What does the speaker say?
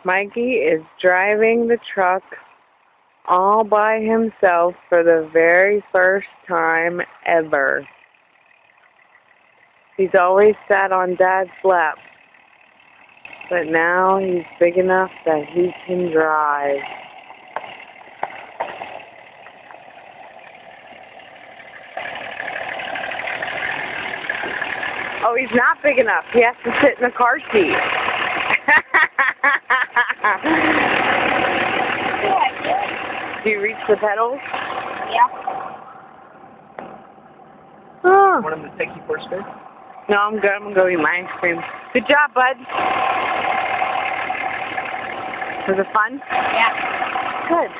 Mikey is driving the truck all by himself for the very first time ever. He's always sat on Dad's lap, but now he's big enough that he can drive. Oh, he's not big enough. He has to sit in the car seat. Do you reach the pedals? Yeah. Oh. Want him to take you for a spin? No, I'm good. I'm going to go eat my ice cream. Good job, bud. Was it fun? Yeah. Good.